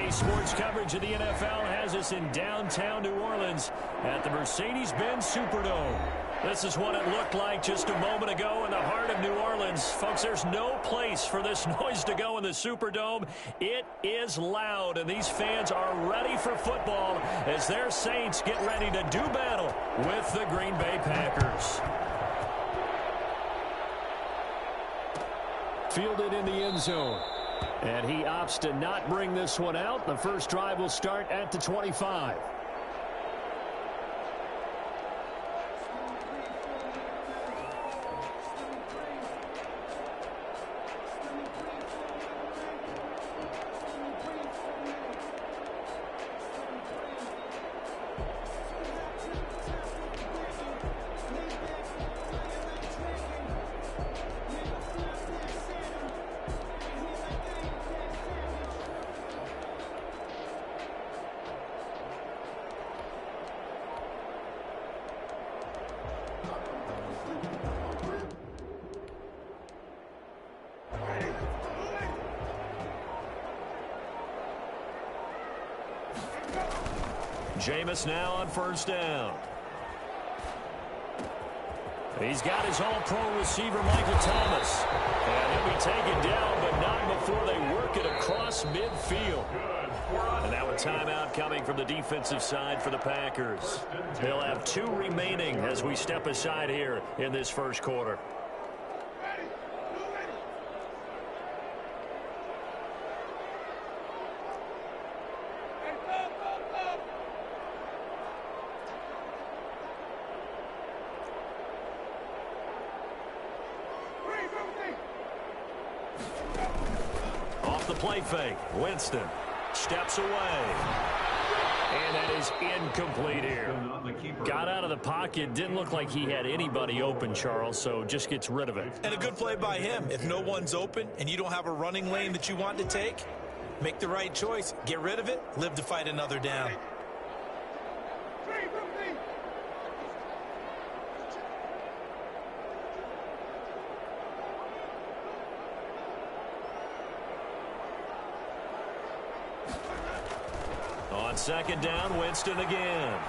Sports coverage of the NFL has us in downtown New Orleans at the Mercedes-Benz Superdome. This is what it looked like just a moment ago in the heart of New Orleans. Folks, there's no place for this noise to go in the Superdome. It is loud, and these fans are ready for football as their Saints get ready to do battle with the Green Bay Packers. Fielded in the end zone. And he opts to not bring this one out. The first drive will start at the 25. Jameis now on first down. He's got his all-pro receiver, Michael Thomas. And he'll be taken down, but not before they work it across midfield. And now a timeout coming from the defensive side for the Packers. They'll have 2 remaining as we step aside here in this first quarter. Play fake. Winston steps away. And that is incomplete here. Got out of the pocket. Didn't look like he had anybody open, Charles, so just gets rid of it. And a good play by him. If no one's open and you don't have a running lane that you want to take, make the right choice. Get rid of it. Live to fight another down. On second down, Winston again.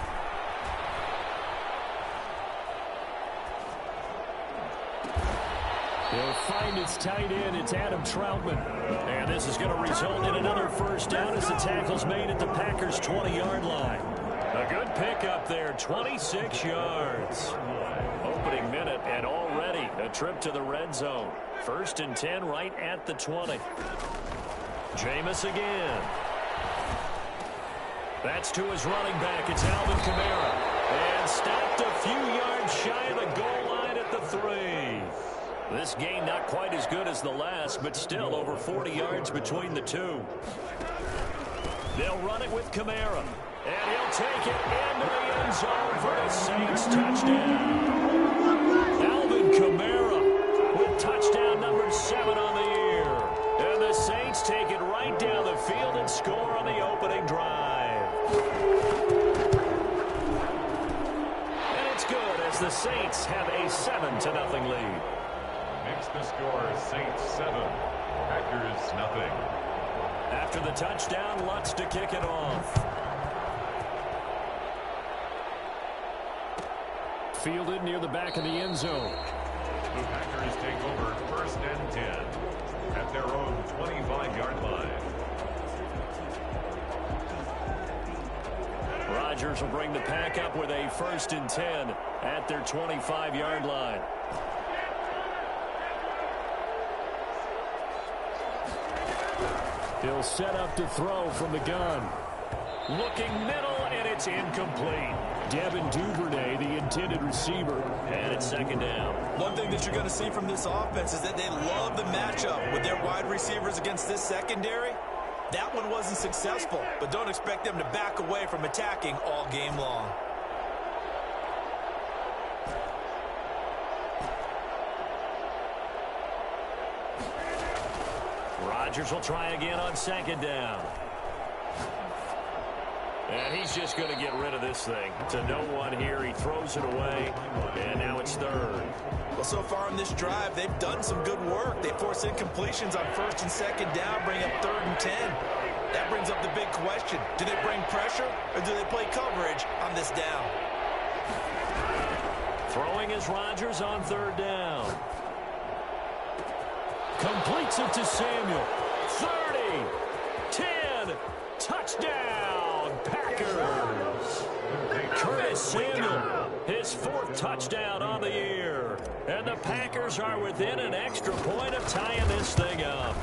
He'll find his tight end. It's Adam Troutman. And this is going to result in another first down as the tackle's made at the Packers' 20-yard line. A good pickup there, 26 yards. Opening minute and already a trip to the red zone. 1st and 10 right at the 20. Jameis again. That's to his running back. It's Alvin Kamara. And stopped a few yards shy of the goal line at the 3. This game not quite as good as the last, but still over 40 yards between the two. They'll run it with Kamara. And he'll take it into the end zone for a Saints touchdown. Alvin Kamara with touchdown number 7 on the year. And the Saints take it right down the field and score on the opening drive. And it's good as the Saints have a 7-0 lead. Makes the score Saints 7, Packers nothing. After the touchdown, Lutz to kick it off. Fielded near the back of the end zone. The Packers take over 1st and 10 at their own 25-yard line. Rodgers will bring the pack up with a 1st and 10 at their 25-yard line. He'll set up to throw from the gun. Looking middle, and it's incomplete. Devin Duvernay, the intended receiver, and it's 2nd down. One thing that you're going to see from this offense is that they love the matchup with their wide receivers against this secondary. That one wasn't successful, but don't expect them to back away from attacking all game long. Rodgers will try again on 2nd down. And he's just going to get rid of this thing. To no one here. He throws it away. And now it's 3rd. Well, so far on this drive, they've done some good work. They force incompletions on 1st and 2nd down, bring up 3rd and 10. That brings up the big question. Do they bring pressure or do they play coverage on this down? Throwing is Rodgers on third down. Completes it to Samuel. 30, 10, touchdown, Packers. Curtis Samuel, his 4th touchdown on the year. And the Packers are within an extra point of tying this thing up.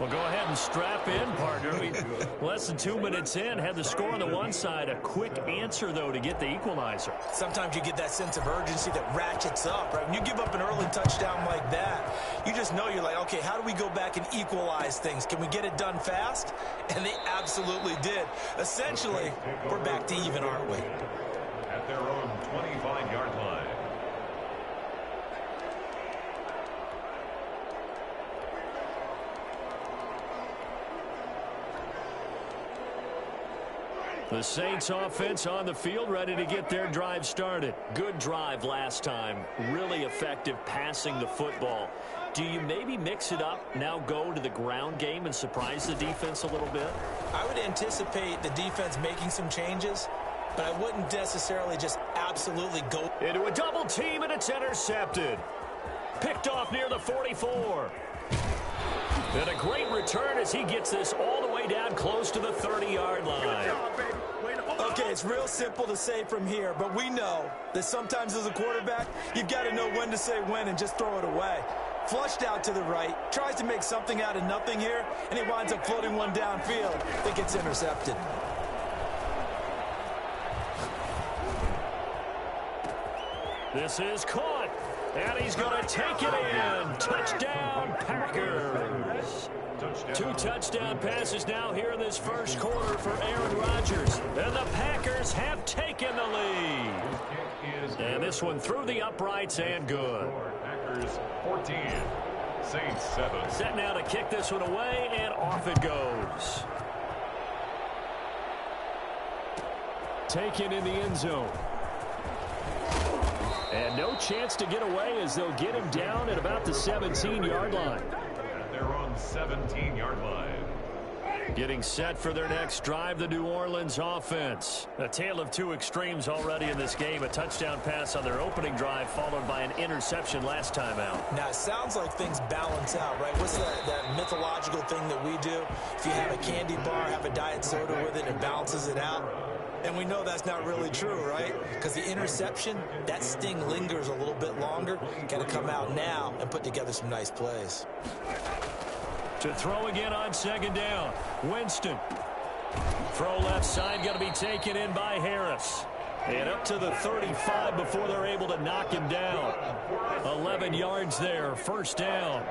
Well, go ahead and strap in, partner. Less than 2 minutes in, had the score on the one side. A quick answer, though, to get the equalizer. Sometimes you get that sense of urgency that ratchets up, right? When you give up an early touchdown like that, you just know you're like, okay, how do we go back and equalize things? Can we get it done fast? And they absolutely did. Essentially, we're back to even, aren't we? At their own 25-yard line. The Saints offense on the field, ready to get their drive started. Good drive last time. Really effective passing the football. Do you maybe mix it up, now go to the ground game and surprise the defense a little bit? I would anticipate the defense making some changes, but I wouldn't necessarily just absolutely go into a double team, and it's intercepted. Picked off near the 44. And a great return as he gets this all the way down close to the 30-yard line. Okay, it's real simple to say from here, but we know that sometimes as a quarterback, you've got to know when to say when and just throw it away. Flushed out to the right, tries to make something out of nothing here, and he winds up floating one downfield. I think it's intercepted. This is caught, and he's going to take it in. Touchdown, Packers. 2 touchdown passes now here in this first quarter for Aaron Rodgers. And the Packers have taken the lead. And this one through the uprights and good. Packers 14, Saints 7. Set now to kick this one away, and off it goes. Taken in the end zone. And no chance to get away as they'll get him down at about the 17-yard line. At their own 17-yard line. Getting set for their next drive, the New Orleans offense. A tale of 2 extremes already in this game. A touchdown pass on their opening drive, followed by an interception last time out. Now, it sounds like things balance out, right? What's that mythological thing that we do? If you have a candy bar, have a diet soda with it, it balances it out. And we know that's not really true, right? Because the interception, that sting lingers a little bit longer. Got to come out now and put together some nice plays. To throw again on second down. Winston. Throw left side, got to be taken in by Harris. And up to the 35 before they're able to knock him down. 11 yards there, first down.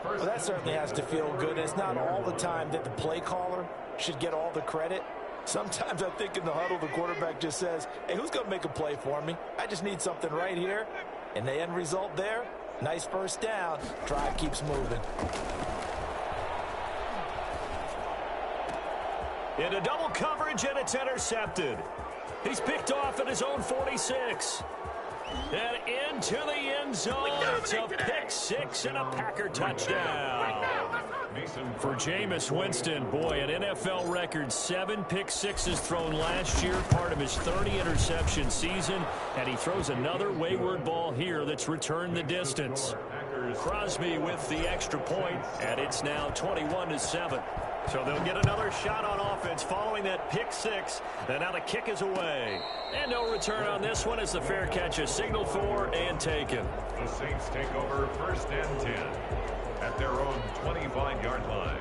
Well, that certainly has to feel good. It's not all the time that the play caller should get all the credit. Sometimes I think in the huddle, the quarterback just says, hey, who's going to make a play for me? I just need something right here. And the end result there, nice first down. Drive keeps moving. Into double coverage, and it's intercepted. He's picked off at his own 46. And into the end zone. It's a pick six and a Packer touchdown. For Jameis Winston, boy, an NFL record 7 pick sixes thrown last year, part of his 30 interception season, and he throws another wayward ball here that's returned the distance. Crosby with the extra point, and it's now 21-7. So they'll get another shot on offense following that pick six. And now the kick is away. And no return on this one as the fair catch is signaled for and taken. The Saints take over first and 10 at their own 25-yard line.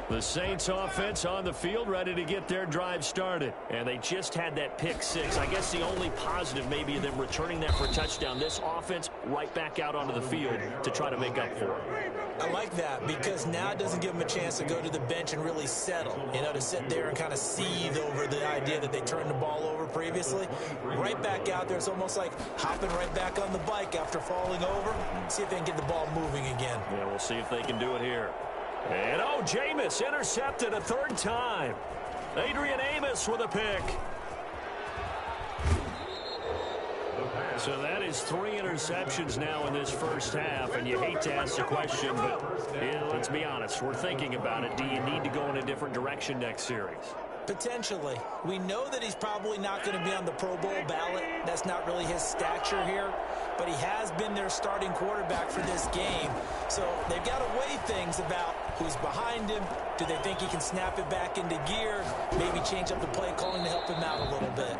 The Saints offense on the field, ready to get their drive started. And they just had that pick six. I guess the only positive maybe of them returning that for a touchdown. This offense right back out onto the field to try to make up for it. I like that because now it doesn't give them a chance to go to the bench and really settle. You know, to sit there and kind of seethe over the idea that they turned the ball over previously. Right back out there, it's almost like hopping right back on the bike after falling over. See if they can get the ball moving again. Yeah, we'll see if they can do it here. And oh, Jameis intercepted a third time. Adrian Amos with a pick. So that is 3 interceptions now in this first half, and you hate to ask the question, but let's be honest, we're thinking about it. Do you need to go in a different direction next series? Potentially. We know that he's probably not going to be on the Pro Bowl ballot. That's not really his stature here, but he has been their starting quarterback for this game. So they've got to weigh things about who's behind him. Do they think he can snap it back into gear? Maybe change up the play calling to help him out a little bit.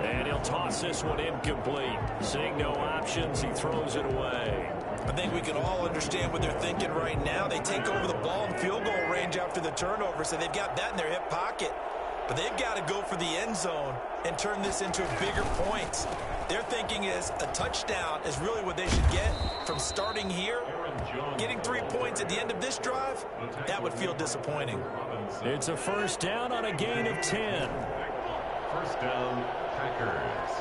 And he'll toss this one incomplete. Seeing no options, he throws it away. I think we can all understand what they're thinking right now. They take over the ball in field goal range after the turnover, so they've got that in their hip pocket. But they've got to go for the end zone and turn this into bigger points. Their thinking is a touchdown is really what they should get from starting here. Getting 3 points at the end of this drive, that would feel disappointing. It's a first down on a gain of 10. First down, Packers.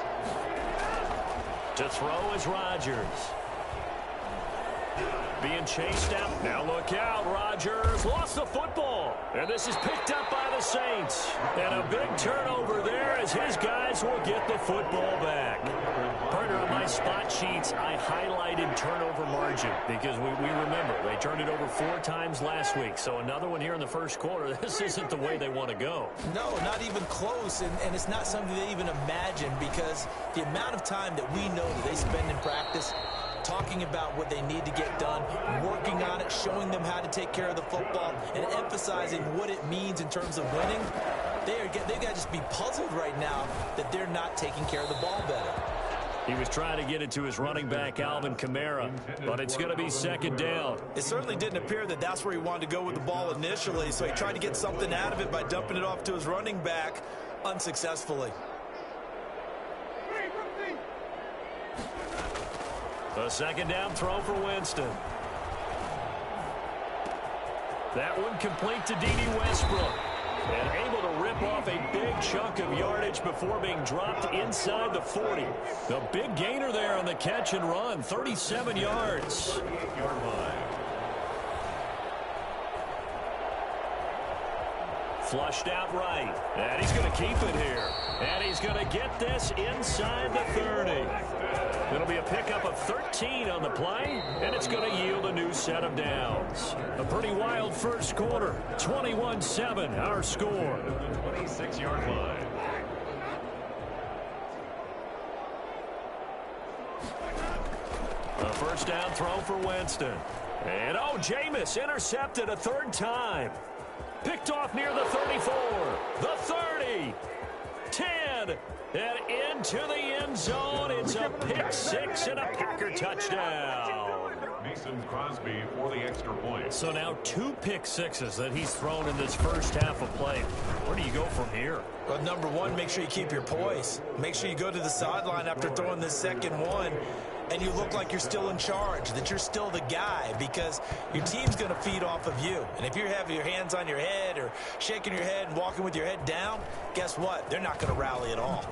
To throw is Rodgers. Being chased out. Now look out. Rodgers lost the football. And this is picked up by the Saints. And a big turnover there as his guys will get the football back. Partner, on my spot sheets, I highlighted turnover margin because we remember they turned it over 4 times last week. So another one here in the first quarter. This isn't the way they want to go. No, not even close. And it's not something they even imagine because the amount of time that we know that they spend in practice talking about what they need to get done, working on it, showing them how to take care of the football, and emphasizing what it means in terms of winning. They've got to just be puzzled right now that they're not taking care of the ball better. He was trying to get it to his running back, Alvin Kamara, but it's going to be second down. It certainly didn't appear that that's where he wanted to go with the ball initially, so he tried to get something out of it by dumping it off to his running back unsuccessfully. A second down throw for Winston. That one complete to D.D. Westbrook. And able to rip off a big chunk of yardage before being dropped inside the 40. The big gainer there on the catch and run, 37 yards. Flushed out right. And he's going to keep it here. And he's going to get this inside the 30. It'll be a pickup of 13 on the play, and it's going to yield a new set of downs. A pretty wild first quarter. 21-7, our score. 26-yard line. A first down throw for Winston. And, oh, Jameis intercepted a 3rd time. Picked off near the 34, the 30, 10, and into the end zone. It's a pick 6 and a Packer touchdown. Mason Crosby for the extra point. So now 2 pick 6s that he's thrown in this first half of play. Where do you go from here? Well, number one, make sure you keep your poise. Make sure you go to the sideline after throwing this second one, and you look like you're still in charge, that you're still the guy, because your team's going to feed off of you. And if you're having your hands on your head or shaking your head and walking with your head down, guess what? They're not going to rally at all.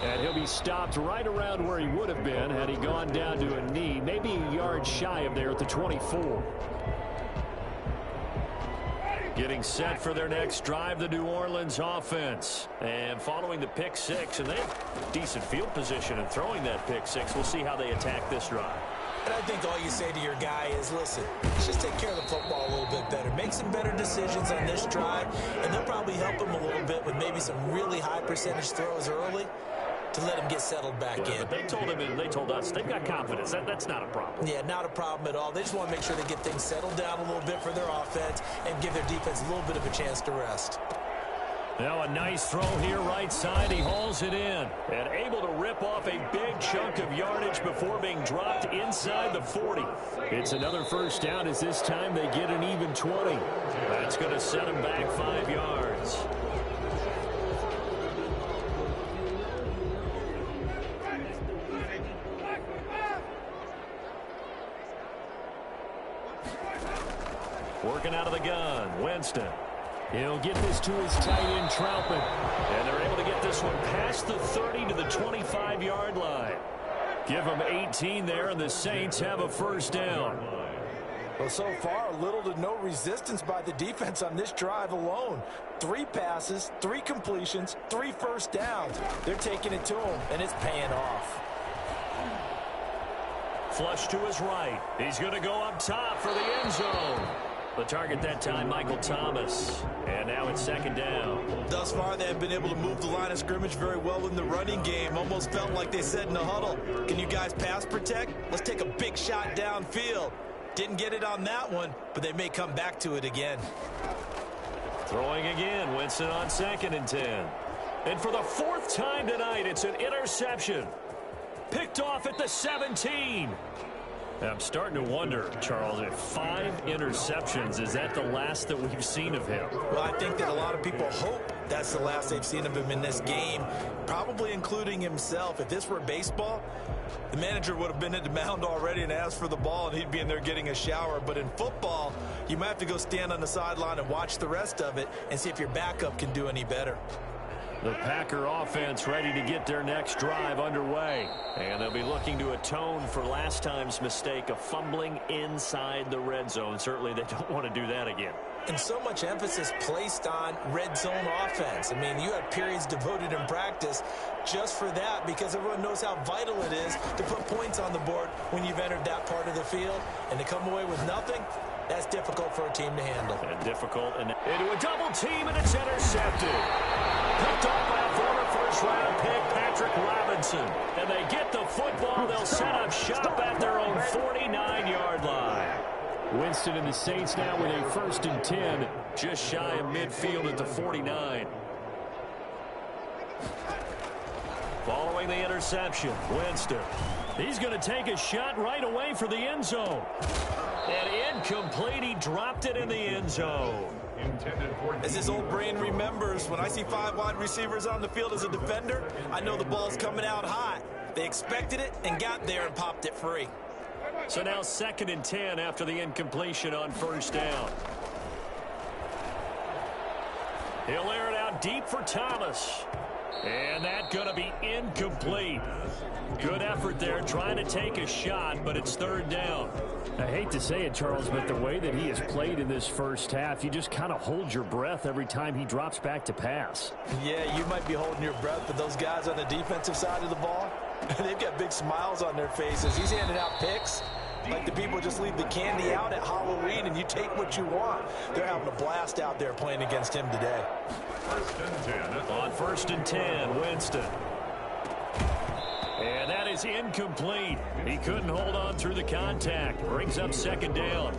And he'll be stopped right around where he would have been had he gone down to a knee, maybe a yard shy of there at the 24. Getting set for their next drive, the New Orleans offense. And following the pick 6, and they have decent field position in throwing that pick 6. We'll see how they attack this drive. And I think all you say to your guy is, listen, let's just take care of the football a little bit better. Make some better decisions on this drive, and they'll probably help him a little bit with maybe some really high percentage throws early to let him get settled back in. But they told him and they told us they've got confidence. That's not a problem. Yeah, not a problem at all. They just want to make sure they get things settled down a little bit for their offense and give their defense a little bit of a chance to rest. Now a nice throw here right side. He hauls it in and able to rip off a big chunk of yardage before being dropped inside the 40. It's another first down as this time they get an even 20. That's going to set him back 5 yards. Working out of the gun, Winston. He'll get this to his tight end, Troutman. And they're able to get this one past the 30 to the 25-yard line. Give them 18 there, and the Saints have a first down. Well, so far, little to no resistance by the defense on this drive alone. 3 passes, 3 completions, 3 first downs. They're taking it to him, and it's paying off. Flush to his right. He's going to go up top for the end zone. The target that time, Michael Thomas. And now it's second down. Thus far, they have been able to move the line of scrimmage very well in the running game. Almost felt like they said in the huddle, can you guys pass protect? Let's take a big shot downfield. Didn't get it on that one, but they may come back to it again. Throwing again, Winston on 2nd and 10. And for the 4th time tonight, it's an interception. Picked off at the 17. I'm starting to wonder, Charles, if 5 interceptions, is that the last that we've seen of him? Well, I think that a lot of people hope that's the last they've seen of him in this game, probably including himself. If this were baseball, the manager would have been at the mound already and asked for the ball, and he'd be in there getting a shower. But in football, you might have to go stand on the sideline and watch the rest of it and see if your backup can do any better. The Packer offense ready to get their next drive underway. And they'll be looking to atone for last time's mistake of fumbling inside the red zone. Certainly they don't want to do that again. And so much emphasis placed on red zone offense. I mean, you had periods devoted in practice just for that because everyone knows how vital it is to put points on the board when you've entered that part of the field. And to come away with nothing, that's difficult for a team to handle. And difficult. And into a double team, and it's intercepted. Picked off by a former first-round pick, Patrick Robinson. And they get the football. They'll set up shop at their own 49-yard line. Winston and the Saints now with a 1st and 10, just shy of midfield at the 49. Following the interception, Winston. He's going to take a shot right away for the end zone. And incomplete. He dropped it in the end zone. As his old brain remembers, when I see 5 wide receivers on the field as a defender, I know the ball's coming out hot. They expected it and got there and popped it free. So now 2nd and 10 after the incompletion on 1st down. He'll air it out deep for Thomas. And that's going to be incomplete. Good effort there trying to take a shot, but it's 3rd down. I hate to say it, Charles, but the way that he has played in this first half, you just kind of hold your breath every time he drops back to pass. Yeah, you might be holding your breath, but those guys on the defensive side of the ball, they've got big smiles on their faces. He's handing out picks like the people just leave the candy out at Halloween and you take what you want. They're having a blast out there playing against him today. 1st and 10. On 1st and 10, Winston. And that is incomplete. He couldn't hold on through the contact. Brings up 2nd down.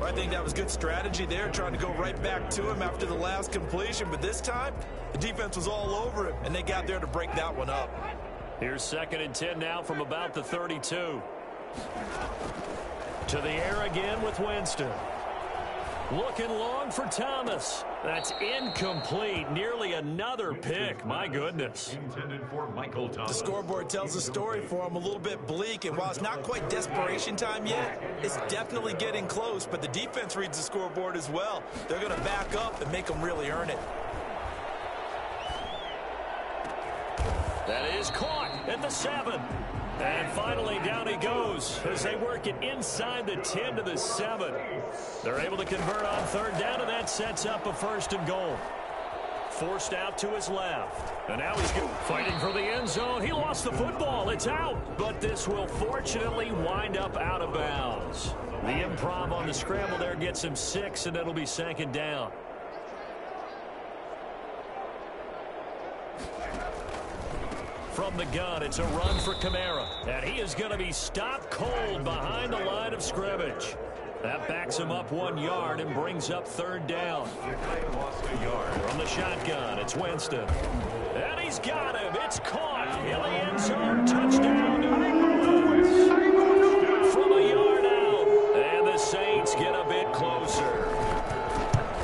I think that was good strategy there, trying to go right back to him after the last completion. But this time, the defense was all over him, and they got there to break that one up. Here's 2nd and 10 now from about the 32. To the air again with Winston. Looking long for Thomas. That's incomplete. Nearly another pick. My goodness. Intended for Michael Thomas. The scoreboard tells the story for him, a little bit bleak. And while it's not quite desperation time yet, it's definitely getting close. But the defense reads the scoreboard as well. They're going to back up and make them really earn it. That is caught at the 7. And finally, down he goes as they work it inside the 10 to the 7. They're able to convert on 3rd down, and that sets up a 1st and goal. Forced out to his left. And now he's fighting for the end zone. He lost the football. It's out. But this will fortunately wind up out of bounds. The improv on the scramble there gets him 6, and it'll be 2nd down. From the gun, it's a run for Kamara. And he is going to be stopped cold behind the line of scrimmage. That backs him up 1 yard and brings up 3rd down. Lost a yard. From the shotgun, it's Winston. And he's got him. It's caught in the end zone. Touchdown. From a yard out. And the Saints get a bit closer.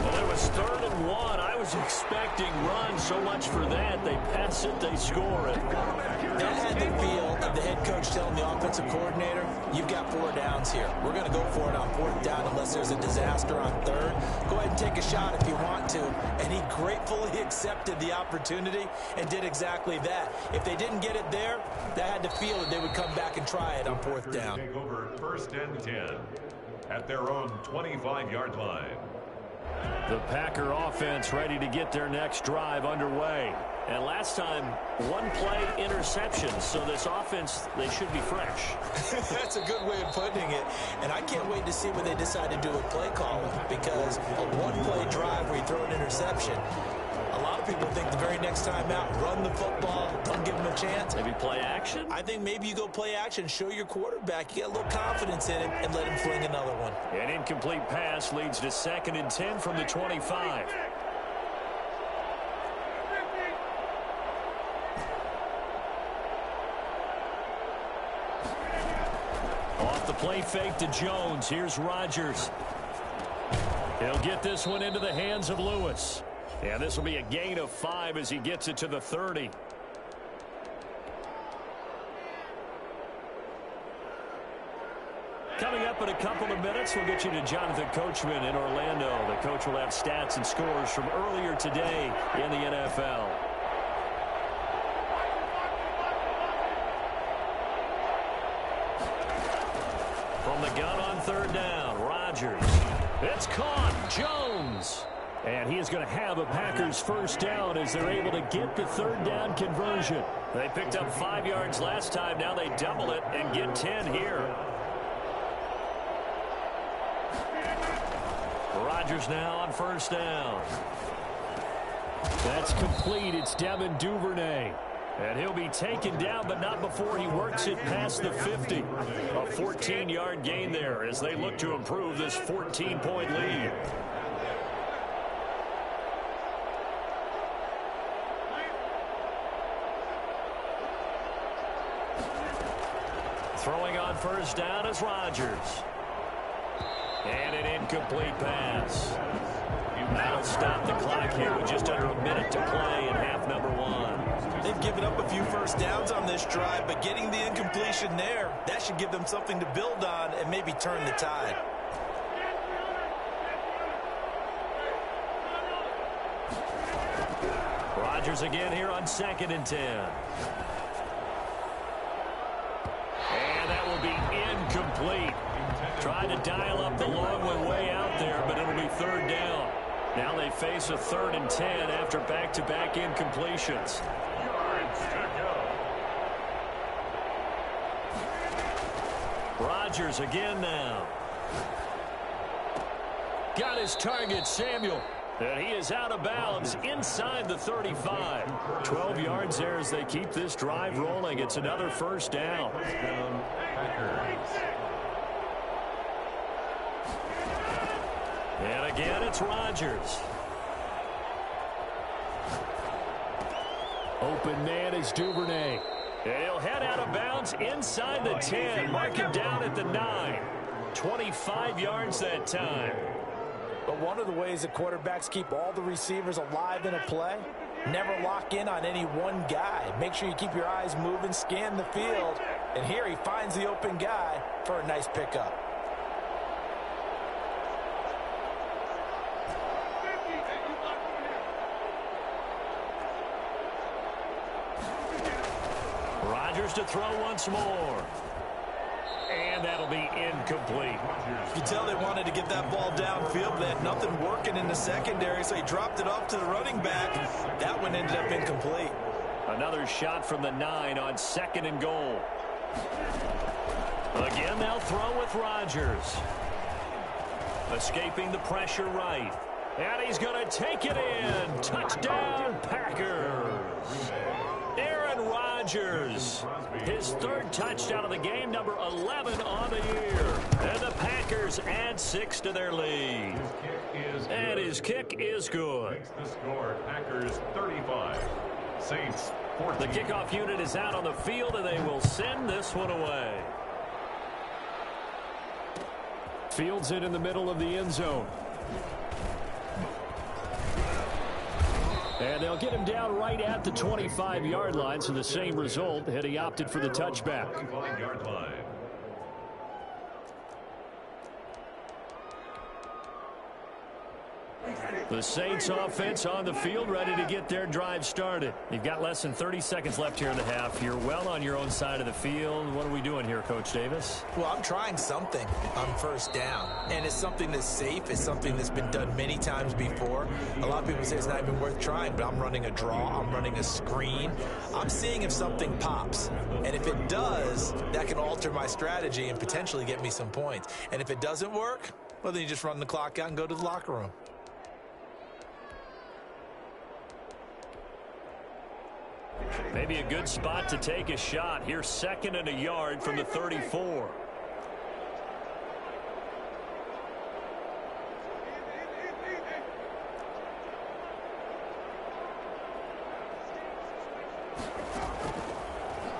Well, it was 3rd and 1. I was expecting runs. So much for that. They pass it, they score it. That had the feel of the head coach telling the offensive coordinator, you've got 4 downs here. We're going to go for it on 4th down unless there's a disaster on 3rd. Go ahead and take a shot if you want to. And he gratefully accepted the opportunity and did exactly that. If they didn't get it there, that had the feel that they would come back and try it on 4th down. Take over 1st and 10. at their own 25-yard line. The Packer offense ready to get their next drive underway. And last time, one play interception. So this offense, they should be fresh. That's a good way of putting it. And I can't wait to see what they decide to do with play calling, because a one-play drive where you throw an interception, a lot of people think the very next time out, run the football, don't give them a chance. Maybe play action? I think maybe you go play action, show your quarterback, you get a little confidence in him, and let him fling another one. An incomplete pass leads to 2nd and 10 from the 25. Off the play fake to Jones. Here's Rodgers. He'll get this one into the hands of Lewis. And this will be a gain of 5 as he gets it to the 30. Coming up in a couple of minutes, we'll get you to Jonathan Coachman in Orlando. The coach will have stats and scores from earlier today in the NFL. From the gun on 3rd down, Rodgers. It's caught. Jones. And he is going to have a Packers first down as they're able to get the 3rd down conversion. They picked up 5 yards last time. Now they double it and get 10 here. Rodgers now on 1st down. That's complete. It's Devin Duvernay. And he'll be taken down, but not before he works it past the 50. A 14-yard gain there as they look to improve this 14-point lead. Throwing on 1st down is Rodgers. And an incomplete pass. That'll stop the clock here with just under a minute to play in half number 1. They've given up a few first downs on this drive, but getting the incompletion there, that should give them something to build on and maybe turn the tide. Rodgers again here on 2nd and 10. And that will be incomplete. Tried to dial up the long one way out there, but it'll be 3rd down. Now they face a 3rd and 10 after back-to-back incompletions. Rodgers again now. Got his target, Samuel. And he is out of bounds inside the 35. 12 yards there as they keep this drive rolling. It's another 1st down. And again, it's Rodgers. Open man is Duvernay. And he'll head out of bounds inside the 10. Mark him down at the 9. 25 yards that time. But one of the ways that quarterbacks keep all the receivers alive in a play, never lock in on any one guy. Make sure you keep your eyes moving, scan the field. And here he finds the open guy for a nice pickup. Rodgers to throw once more. And that'll be incomplete. You can tell they wanted to get that ball downfield, but they had nothing working in the secondary, so he dropped it off to the running back. That one ended up incomplete. Another shot from the 9 on 2nd and goal. Again, they'll throw with Rodgers. Escaping the pressure right. And he's going to take it in. Touchdown, Packers. Aaron Rodgers. His 3rd touchdown of the game, number 11 on the year. And the Packers add 6 to their lead. And his kick is good. The score, Packers 35, Saints 14. The kickoff unit is out on the field, and they will send this one away. Fields it in the middle of the end zone. And they'll get him down right at the 25-yard line, so the same result had he opted for the touchback. 25-yard line. The Saints offense on the field, ready to get their drive started. You've got less than 30 seconds left here in the half. You're well on your own side of the field. What are we doing here, Coach Davis? Well, I'm trying something on first down, and it's something that's safe. It's something that's been done many times before. A lot of people say it's not even worth trying, but I'm running a draw. I'm running a screen. I'm seeing if something pops, and if it does, that can alter my strategy and potentially get me some points. And if it doesn't work, well, then you just run the clock out and go to the locker room. Maybe a good spot to take a shot. Here's 2nd and a yard from the 34.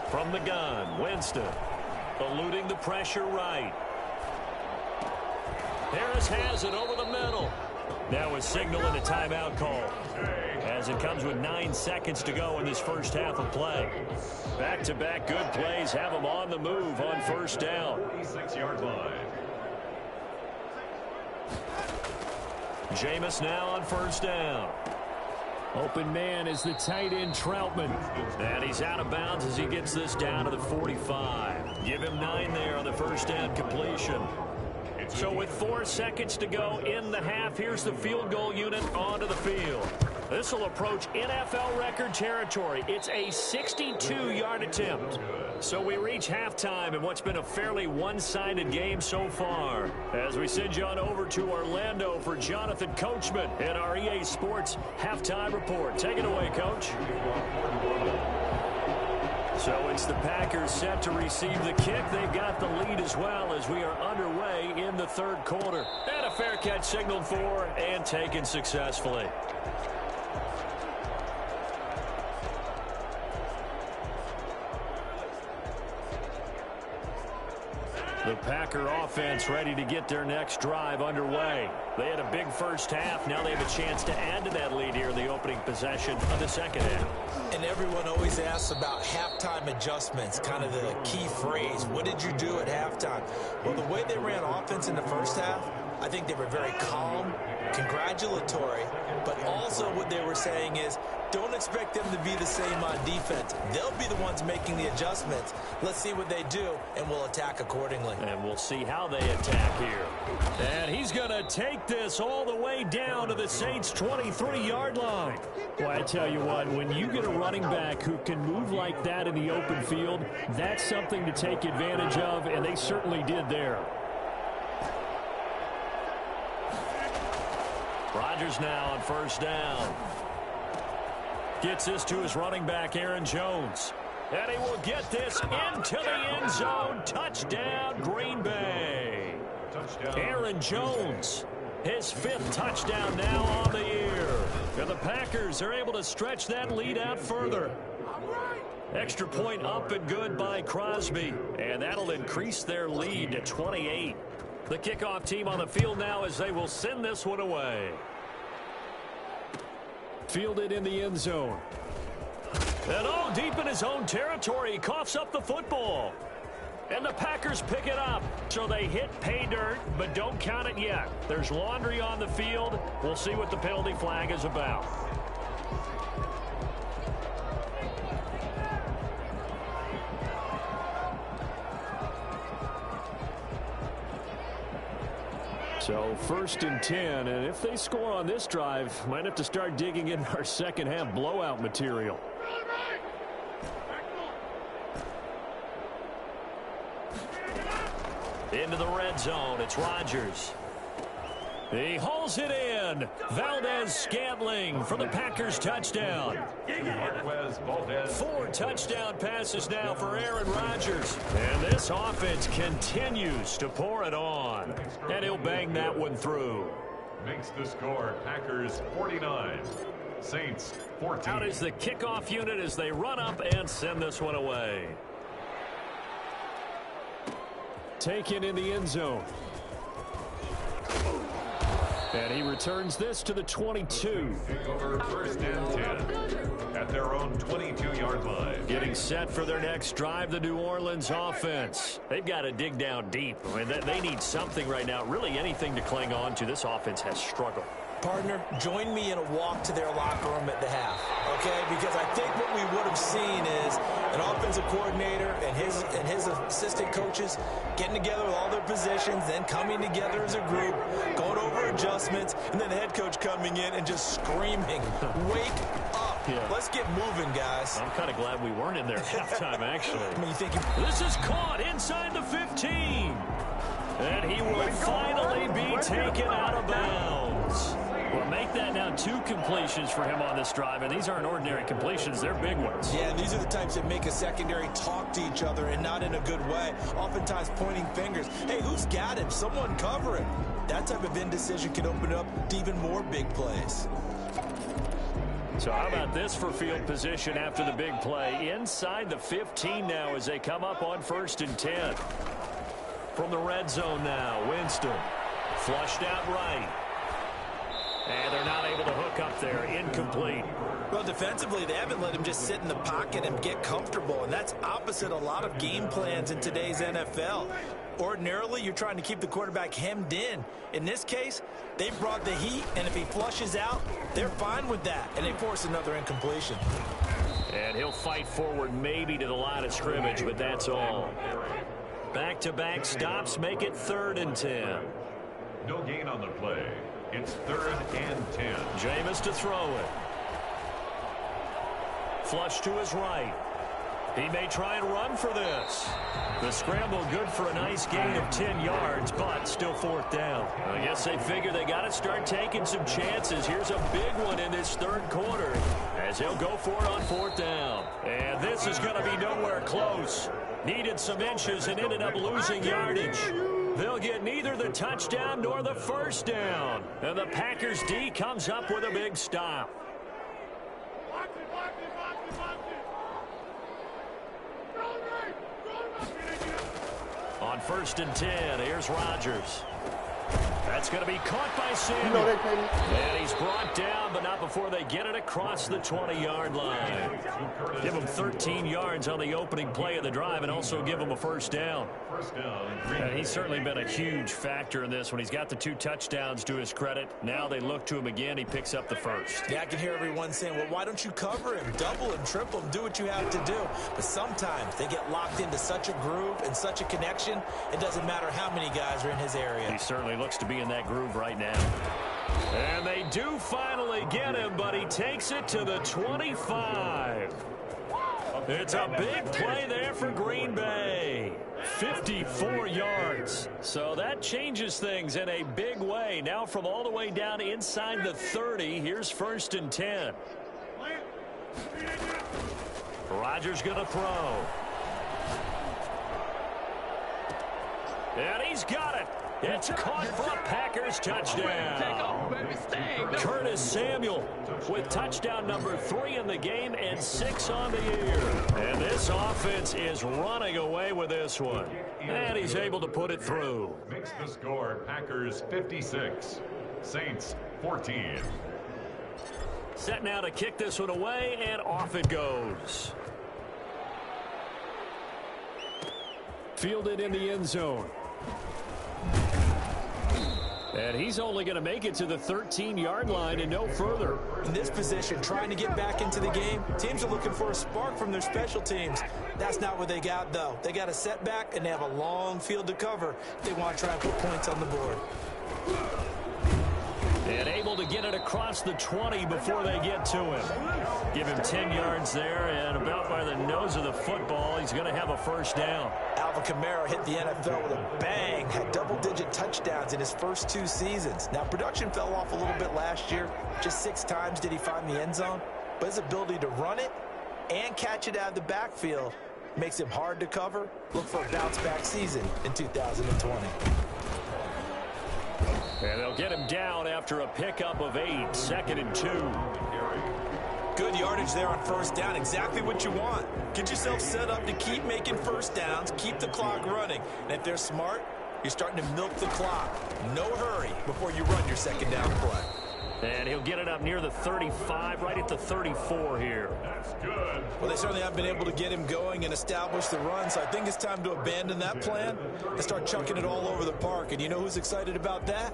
From the gun, Winston. Eluding the pressure right. Harris has it over the middle. Now a signal and a timeout call, as it comes with 9 seconds to go in this first half of play. Back-to-back good plays have them on the move on first down. 46-yard line. Jameis now on first down. Open man is the tight end Troutman. And he's out of bounds as he gets this down to the 45. Give him 9 there on the first down completion. So with 4 seconds to go in the half, here's the field goal unit onto the field. This will approach NFL record territory. It's a 62-yard attempt. So we reach halftime in what's been a fairly one-sided game so far. As we send you on over to Orlando for Jonathan Coachman in our EA Sports Halftime Report. Take it away, Coach. So it's the Packers set to receive the kick. They've got the lead as well as we are underway in the third quarter. And a fair catch signaled for and taken successfully. The Packer offense ready to get their next drive underway. They had a big first half. Now they have a chance to add to that lead here in the opening possession of the second half. And everyone always asks about halftime adjustments, kind of the key phrase. What did you do at halftime? Well, the way they ran offense in the first half, I think they were very calm, congratulatory, but also what they were saying is, don't expect them to be the same on defense. They'll be the ones making the adjustments. Let's see what they do, and we'll attack accordingly. And we'll see how they attack here. And he's going to take this all the way down to the Saints' 23-yard line. Well, I tell you what, when you get a running back who can move like that in the open field, that's something to take advantage of, and they certainly did there. Rodgers now on first down. Gets this to his running back, Aaron Jones. And he will get this into the end zone. Touchdown, Green Bay. Touchdown. Aaron Jones, his 5th touchdown now on the year. And the Packers are able to stretch that lead out further. Extra point up and good by Crosby. And that'll increase their lead to 28. The kickoff team on the field now as they will send this one away. Fielded in the end zone. And deep in his own territory, he coughs up the football. And the Packers pick it up. So they hit pay dirt, but don't count it yet. There's laundry on the field. We'll see what the penalty flag is about. So 1st and 10, and if they score on this drive, might have to start digging in our second half blowout material. Into the red zone, it's Rodgers. He hauls it in. Valdes-Scantling for the Packers touchdown. 4 touchdown passes now for Aaron Rodgers. And this offense continues to pour it on. And he'll bang that one through. Makes the score Packers 49, Saints 14. Out is the kickoff unit as they run up and send this one away. Taken in the end zone. And he returns this to the 22. Over 1st and 10 at their own 22-yard line. Getting set for their next drive, the New Orleans offense. They've got to dig down deep. I mean, they need something right now, really anything to cling on to. This offense has struggled. Partner, join me in a walk to their locker room at the half, okay? Because I think what we would have seen is an offensive coordinator and his assistant coaches getting together with all their positions, then coming together as a group, going over adjustments, and then the head coach coming in and just screaming, wake up. Yeah. Let's get moving, guys. I'm kind of glad we weren't in there at halftime, actually. I mean, you think this is caught inside the 15. And he will finally be taken out of bounds. Well, make that now 2 completions for him on this drive, and these aren't ordinary completions. They're big ones. Yeah, and these are the types that make a secondary talk to each other and not in a good way, oftentimes pointing fingers. Hey, who's got him? Someone cover him. That type of indecision can open up to even more big plays. So how about this for field position after the big play? Inside the 15 now as they come up on 1st and 10. From the red zone now, Winston. Flushed out right. And they're not able to hook up there. Incomplete. Well, defensively, they haven't let him just sit in the pocket and get comfortable, and that's opposite a lot of game plans in today's NFL. Ordinarily, you're trying to keep the quarterback hemmed in. In this case, they brought the heat, and if he flushes out, they're fine with that, and they force another incompletion. And he'll fight forward maybe to the line of scrimmage, but that's all. Back-to-back stops make it 3rd and 10. No gain on the play. It's 3rd and 10. Jameis to throw it. Flush to his right. He may try and run for this. The scramble good for a nice gain of 10 yards, but still 4th down. I guess they figure they got to start taking some chances. Here's a big one in this 3rd quarter as he'll go for it on 4th down. And this is going to be nowhere close. Needed some inches and ended up losing yardage. They'll get neither the touchdown nor the 1st down. And the Packers D comes up with a big stop. On 1st and 10, here's Rodgers. That's going to be caught by Samuel. And he's brought down, but not before they get it across the 20-yard line. Give him 13 yards on the opening play of the drive and also give him a 1st down. And he's certainly been a huge factor in this when he's got the 2 touchdowns to his credit. Now they look to him again. He picks up the 1st. Yeah, I can hear everyone saying, well, why don't you cover him, double him, triple him, do what you have to do. But sometimes they get locked into such a groove and such a connection, it doesn't matter how many guys are in his area. He certainly looks to be in that groove right now. And they do finally get him, but he takes it to the 25. It's a big play there for Green Bay. 54 yards. So that changes things in a big way. Now from all the way down inside the 30, here's 1st and 10. Rodgers going to throw. And he's got it. It's caught for a Packers touchdown. Curtis Samuel with touchdown number 3 in the game and 6 on the year. And this offense is running away with this one. And he's able to put it through. Makes the score Packers 56, Saints 14. Set now to kick this one away, and off it goes. Fielded in the end zone. And he's only going to make it to the 13-yard line and no further. In this position, trying to get back into the game, teams are looking for a spark from their special teams. That's not what they got, though. They got a setback, and they have a long field to cover if they want to try and put points on the board. And able to get it across the 20 before they get to him. Give him 10 yards there, and about by the nose of the football, he's going to have a 1st down. Alvin Kamara hit the NFL with a bang, had double-digit touchdowns in his first 2 seasons. Now, production fell off a little bit last year. Just 6 times did he find the end zone. But his ability to run it and catch it out of the backfield makes him hard to cover. Look for a bounce-back season in 2020. And they'll get him down after a pickup of 8, 2nd and 2. Good yardage there on 1st down. Exactly what you want. Get yourself set up to keep making 1st downs, keep the clock running. And if they're smart, you're starting to milk the clock. No hurry before you run your 2nd down play. And he'll get it up near the 35, right at the 34 here. That's good. Well, they certainly have been able to get him going and establish the run, so I think it's time to abandon that plan and start chucking it all over the park. And you know who's excited about that?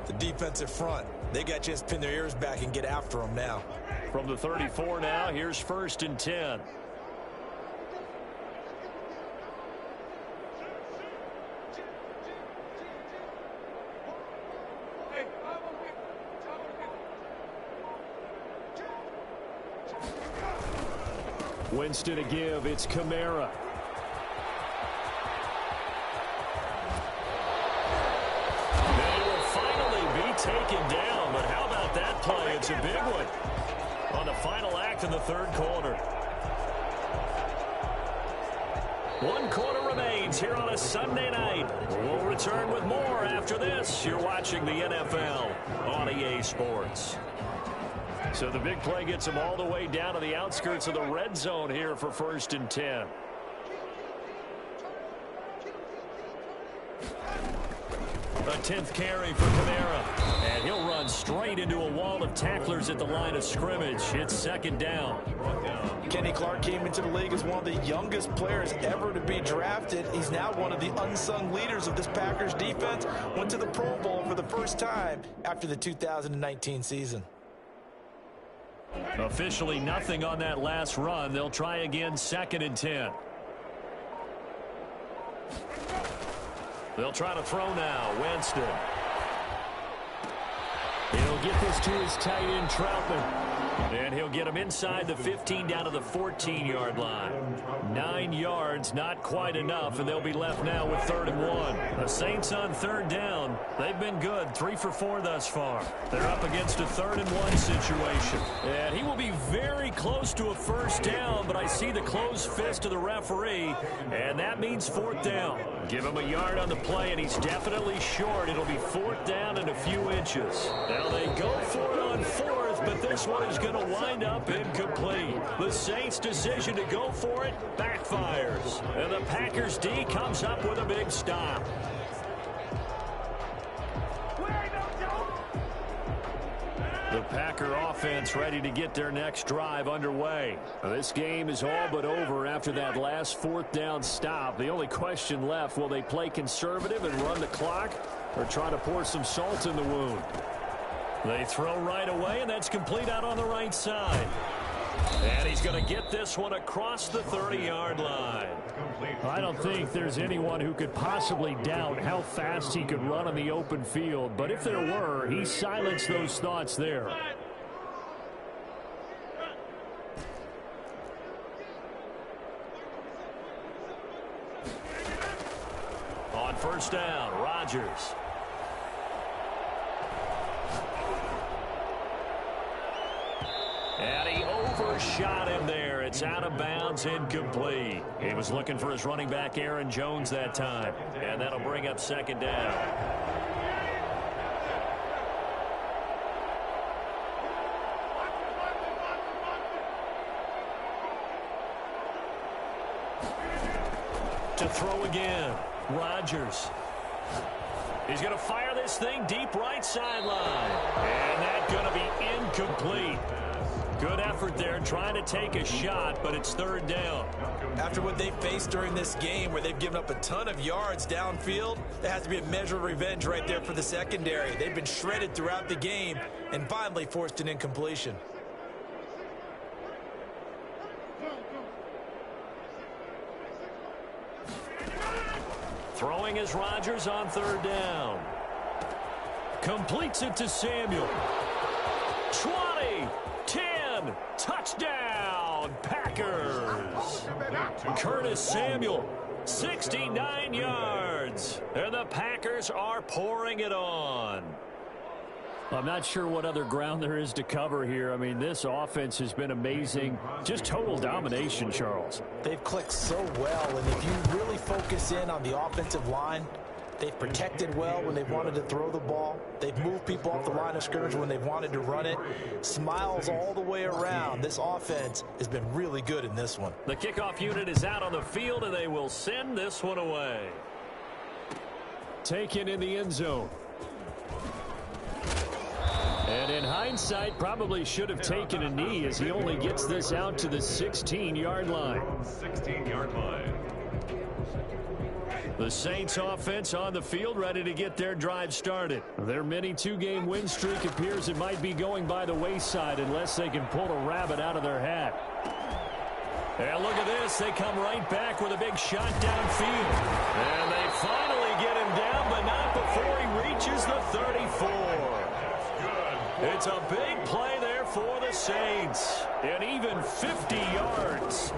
The defensive front. They got a chance to pin their ears back and get after them now. From the 34 now, here's 1st and 10. Winston to give. It's Kamara. They will finally be taken down, but how about that play? It's a big one on the final act of the 3rd quarter. 1 quarter remains here on a Sunday night. We'll return with more after this. You're watching the NFL on EA Sports. So the big play gets them all the way down to the outskirts of the red zone here for 1st and 10. A 10th carry for Kamara. And he'll run straight into a wall of tacklers at the line of scrimmage. It's 2nd down. Kenny Clark came into the league as one of the youngest players ever to be drafted. He's now one of the unsung leaders of this Packers defense. Went to the Pro Bowl for the first time after the 2019 season. Officially nothing on that last run. They'll try again 2nd and 10. They'll try to throw now. Winston. He'll get this to his tight end, Troutman. And he'll get him inside the 15 down to the 14-yard line. 9 yards, not quite enough, and they'll be left now with 3rd and 1. The Saints on 3rd down. They've been good, 3 for 4 thus far. They're up against a 3rd and 1 situation. And he will be very close to a 1st down, but I see the closed fist of the referee, and that means 4th down. Give him a yard on the play, and he's definitely short. It'll be 4th down and a few inches. Now they go for it on 4th, but this one is going to wind up incomplete. The Saints' decision to go for it backfires. And the Packers D comes up with a big stop. The Packer offense ready to get their next drive underway. This game is all but over after that last 4th down stop. The only question left, will they play conservative and run the clock or try to pour some salt in the wound? They throw right away, and that's complete out on the right side. And he's going to get this one across the 30-yard line. I don't think there's anyone who could possibly doubt how fast he could run on the open field. But if there were, he silenced those thoughts there. On 1st down, Rodgers. And he overshot him there. It's out of bounds, incomplete. He was looking for his running back, Aaron Jones, that time. And that'll bring up 2nd down. To throw again, Rodgers. He's going to fire this thing deep right sideline. And that's going to be incomplete. Good effort there trying to take a shot, but it's 3rd down. After what they faced during this game where they've given up a ton of yards downfield, there has to be a measure of revenge right there for the secondary. They've been shredded throughout the game and finally forced an incompletion. Throwing is Rodgers on 3rd down. Completes it to Samuel. 20, 10, touchdown, Packers. Curtis Samuel, 69 yards. And the Packers are pouring it on. I'm not sure what other ground there is to cover here. I mean, this offense has been amazing. Just total domination, Charles. They've clicked so well, and if you really focus in on the offensive line, they've protected well when they've wanted to throw the ball. They've moved people off the line of scrimmage when they've wanted to run it. Smiles all the way around. This offense has been really good in this one. The kickoff unit is out on the field, and they will send this one away. Taken in the end zone. And in hindsight, probably should have taken a knee as he only gets this out to the 16-yard line. 16-yard line. The Saints offense on the field, ready to get their drive started. Their mini two-game win streak appears it might be going by the wayside unless they can pull a rabbit out of their hat. And look at this. They come right back with a big shot downfield. And they finally get him down, but not before he reaches the 34. It's a big play there for the Saints. And even 50 yards.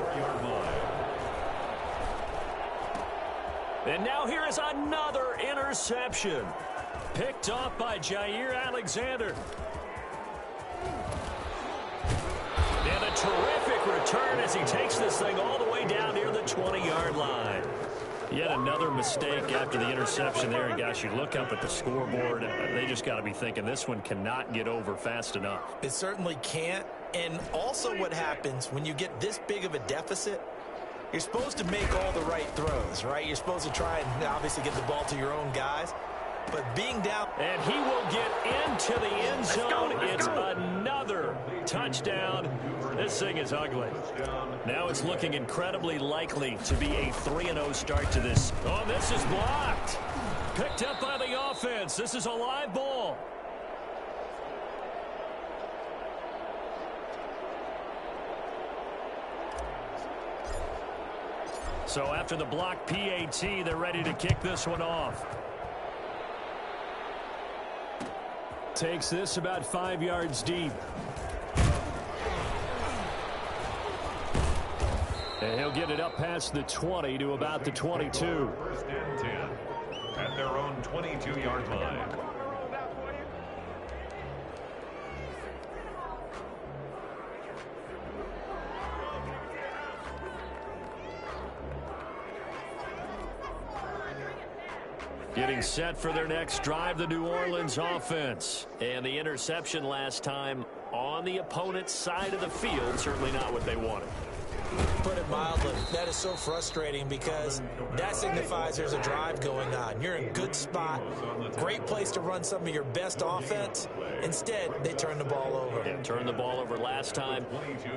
And now here is another interception. Picked off by Jair Alexander. And a terrific return as he takes this thing all the way down near the 20-yard line. Yet another mistake after the interception there. And gosh, you look up at the scoreboard, they just got to be thinking this one cannot get over fast enough. It certainly can't. And also what happens when you get this big of a deficit, you're supposed to make all the right throws, right? You're supposed to try and obviously get the ball to your own guys. But being down... And he will get into the end zone. It's another touchdown. This thing is ugly. Now it's looking incredibly likely to be a 3-0 start to this. Oh, this is blocked. Picked up by the offense. This is a live ball. So after the block PAT, they're ready to kick this one off. Takes this about 5 yards deep. And he'll get it up past the 20 to about the 22. First and 10 at their own 22-yard line. Getting set for their next drive, the New Orleans offense. And the interception last time on the opponent's side of the field, certainly not what they wanted. Put it mildly, that is so frustrating because that signifies there's a drive going on. You're in a good spot, great place to run some of your best offense. Instead, they turn the ball over. Yeah, turned the ball over last time.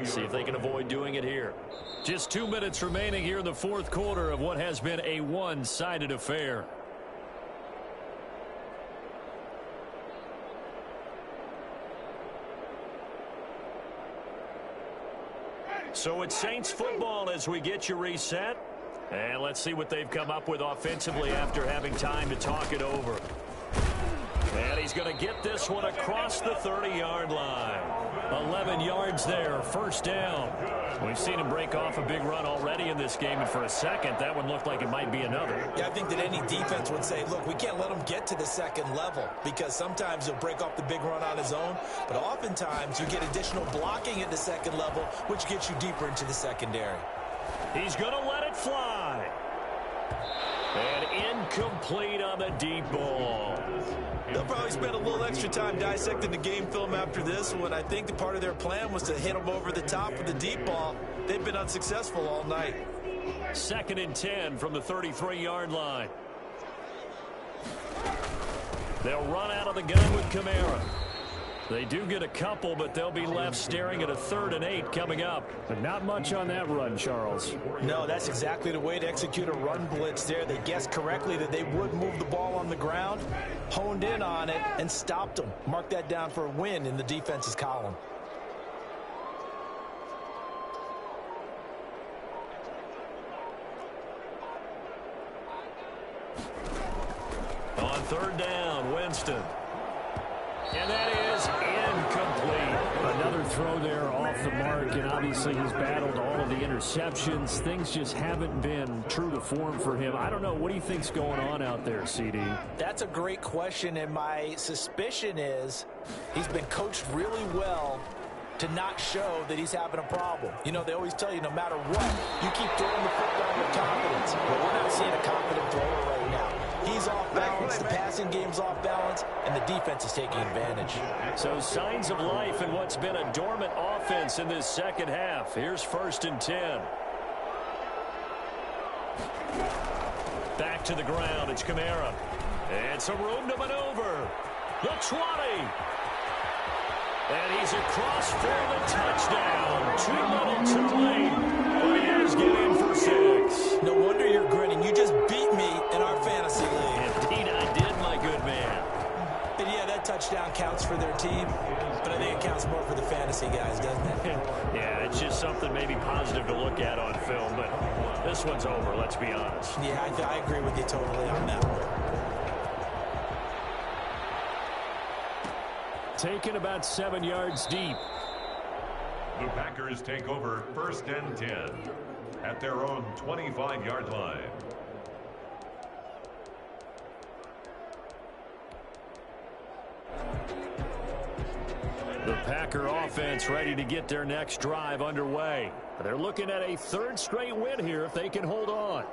See if they can avoid doing it here. Just 2 minutes remaining here in the fourth quarter of what has been a one-sided affair. So it's Saints football as we get you reset. And let's see what they've come up with offensively after having time to talk it over. And he's going to get this one across the 30-yard line. 11 yards there, first down. We've seen him break off a big run already in this game, and for a second, that one looked like it might be another. Yeah, I think that any defense would say, look, we can't let him get to the second level because sometimes he'll break off the big run on his own, but oftentimes you get additional blocking at the second level, which gets you deeper into the secondary. He's going to let it fly. And incomplete on the deep ball. They'll probably spend a little extra time dissecting the game film after this one. I think the part of their plan was to hit them over the top with the deep ball. They've been unsuccessful all night. 2nd and 10 from the 33-yard line. They'll run out of the gun with Kamara. They do get a couple, but they'll be left staring at a 3rd and 8 coming up. But not much on that run, Charles. No, that's exactly the way to execute a run blitz there. They guessed correctly that they would move the ball on the ground, honed in on it, and stopped them. Mark that down for a win in the defense's column. On 3rd down, Winston. And that is incomplete. Another throw there off the mark, and obviously he's battled all of the interceptions. Things just haven't been true to form for him. I don't know. What do you think's going on out there, CD? That's a great question, and my suspicion is he's been coached really well to not show that he's having a problem. You know, they always tell you no matter what, you keep throwing the football with confidence. But we're not seeing a confident thrower right now. He's off balance, the passing game's off balance, and the defense is taking advantage. So signs of life in what's been a dormant offense in this second half. Here's 1st and 10. Back to the ground, it's Kamara. And some room to maneuver. The 20. And he's across for the touchdown. Too little, too late. But he is getting for 6. No wonder you're grinning. You just beat me in our fantasy league. Indeed I did, my good man. And yeah, that touchdown counts for their team, but I think it counts more for the fantasy guys, doesn't it? Yeah, it's just something maybe positive to look at on film, but this one's over, let's be honest. Yeah, I agree with you totally on that one. Taken about 7 yards deep. The Packers take over 1st and 10 at their own 25-yard line. The Packer offense ready to get their next drive underway. They're looking at a 3rd straight win here if they can hold on.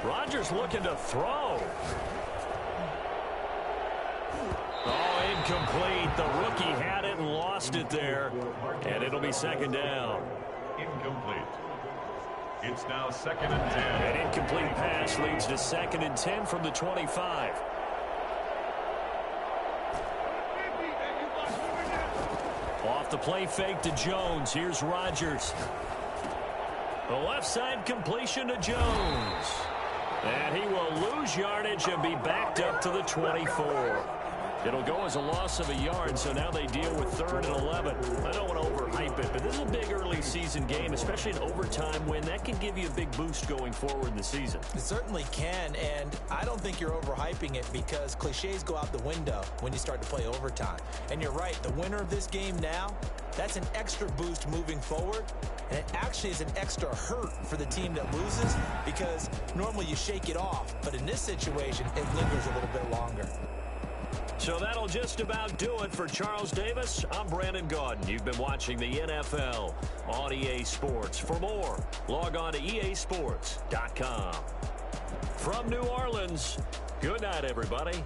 Rodgers looking to throw. Oh, incomplete. The rookie had it and lost it there. And it'll be 2nd down. Incomplete. It's now 2nd and 10. An incomplete pass leads to 2nd and 10 from the 25. Off the play fake to Jones. Here's Rodgers. The left side completion to Jones. And he will lose yardage and be backed up to the 24. It'll go as a loss of a yard, so now they deal with 3rd and 11. I don't want to overhype it, but this is a big early season game, especially an overtime win. That can give you a big boost going forward in the season. It certainly can, and I don't think you're overhyping it because cliches go out the window when you start to play overtime. And you're right, the winner of this game now, that's an extra boost moving forward, and it actually is an extra hurt for the team that loses because normally you shake it off, but in this situation, it lingers a little bit longer. So that'll just about do it for Charles Davis. I'm Brandon Gaudin. You've been watching the NFL on EA Sports. For more, log on to easports.com. From New Orleans, good night, everybody.